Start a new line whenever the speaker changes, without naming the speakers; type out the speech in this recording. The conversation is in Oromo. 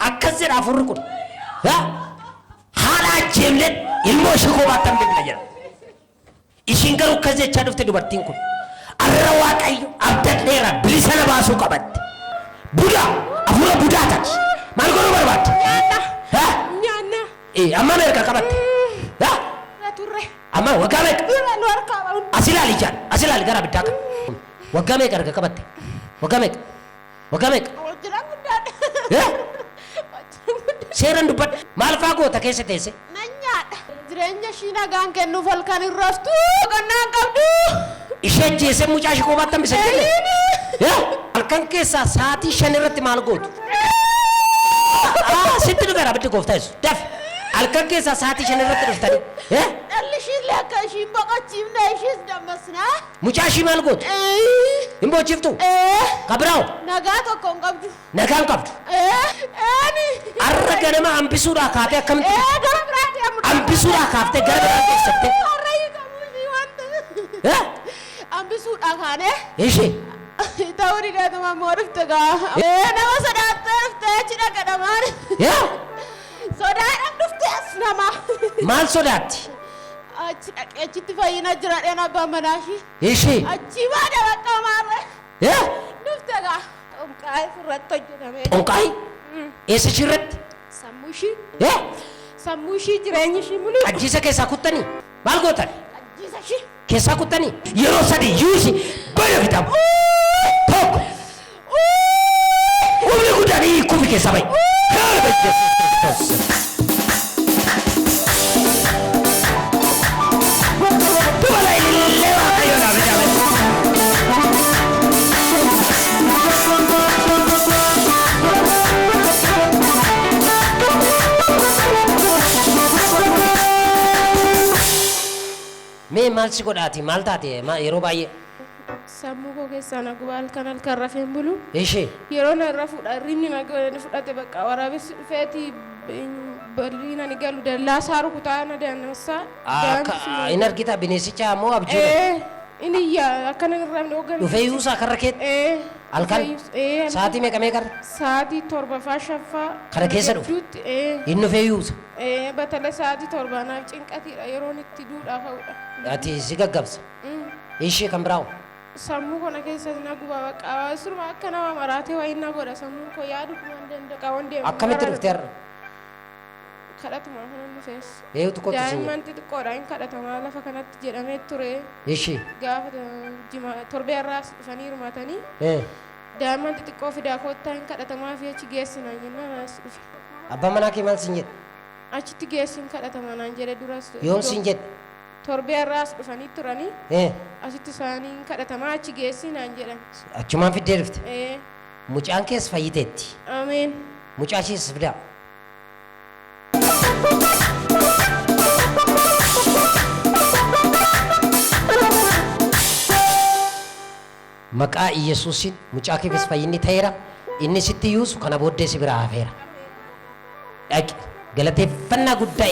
akkasii afurri kun haala ajjeemleen ilmoo ishee kophaatti hambifna jira. Ishiin garuu akkas jechaa dhufte dubartiin kun arra waaqayyo abdadheera bilisa na baasuu qabatte. Budaa afura budaa taati maal godhuu barbaadde?
Nyaanna.
Amma meeqa qabatte? Amma waggaa meeqa? As ilaali jaan as ilaali gara abiddaa kan. Waggaa meeqa arga qabatte? Waggaa meeqa? Waggaa meeqa? Seeraan dubbadhu maal fa'aa goota keessa teesse?
Nyaadha. Jireenya ishii nagaan kennuuf halkan hin raftu qonnaan qabdu.
Ishee jeesee mucaa ishee kophaatti hambisa jenne. Halkan keessaa sa'aatii 5 irratti maal gootu? Sitti dhufeera abiddi gooftaa yesu dafi. Halkan keessaa sa'aatii 5 irratti dhuftanii.
Dhalli ishii akka ishiin boqochiifne ishiis dammasnaa.
Mucaa ishii maal gootu? Hin boqochiiftu? Kabiraawo?
Nagaa tokko hin qabdu.
Nagaa hin qabdu? Arra ganama hambisuudhaa kaatee akkamitti? Hambisuudhaa kaaftee gara biraa keessatti?
Hambisuudhaa kaanee?
Ishee?
Ta'uu dhiidhatuma immoo dhufte gaa. Nama sodaattee dhuftee achi dhaqadhamaan. Sodaadhaan dhuftee as nama.
Maal sodaatti?
Achi dhaqee achitti fayyina jiraadhaan abbaan manaashii.
Ishee?
Achi baada bakka maarre. Dhufte gaa. Xonqaayii irratti hojjetame.
Xonqaayii? Eessa ishii irratti?
Sammuu ishii. Sammuu ishii jireenyi ishii mulu.
Ajjiisa keessaa kuttanii? Maal gootan?
Ajjiisa ishii. Keessaa
kuttanii? Yeroo sadii yuusi bada bitamu. Tokko. Humni guddanii kufi keessaa bahi. Mee maal si godhaati maal taate yeroo baay'ee?
Sammuu koo keessaa na guba halkan rafeen bulu.
Ishee?
Yeroo na irra rinni na fudhate bakka waraabessi dhufeeti balli na ni galu dallaa saaru kutaa na daannessaa.
In argita bineensicha moo abjuudha?
Inni iyyaa akkana irraa hin hoogganne.
Dhufee yuusaa kan rakkeetti? Halkan? Sa'aatii meeqa meeqarra?
Sa'aatii 7
Kana keessa dhufu? Inni dhufee yuusa?
Batala sa'aatii 7 naaf cinqatiidha yeroon itti duudhaa ka'udha.
Ati si gaggabsa? Ishee kan biraawo?
Sammuu kana keessa na guba bakka surma akka nama maraatee waa inni godha sammuun koo yaadu kuma hin dandaqa waan deemu.
Akkamitti dhuftee har'a?
Kadhatuma kanan dhufees.
Eeyyuutu kottu sinya?
Daa'imman xixiqqoodha hin kadhatamaa lafa kanatti jedhamee ture.
Ishee?
Gaafa torbee irraa dhufanii hirmaatanii. Daa'imman xixiqqoo fidaa koottaa hin kadhatamaa fi achi geessinaan jennaan as dhufe.
Abbaan manaa kee maal sin jedhe?
Achitti geessin kadhatamaa naan jedhe duras.
Yoom sin jedhe?
Torbee irraas dhufanii turanii. Asitti isaanii hin kadhatamaa achi geessinaan jedhan.
Achumaan fiddee dhufte? Mucaan kees fayyiteetti.
Ameen.
Mucaa ishees fidaa. Maqaa Iyesuusiin mucaa keefis fayyinni ta'eera. Inni sitti yuusu kana booddee si biraa hafeera. Dhaqi galateeffannaa guddaa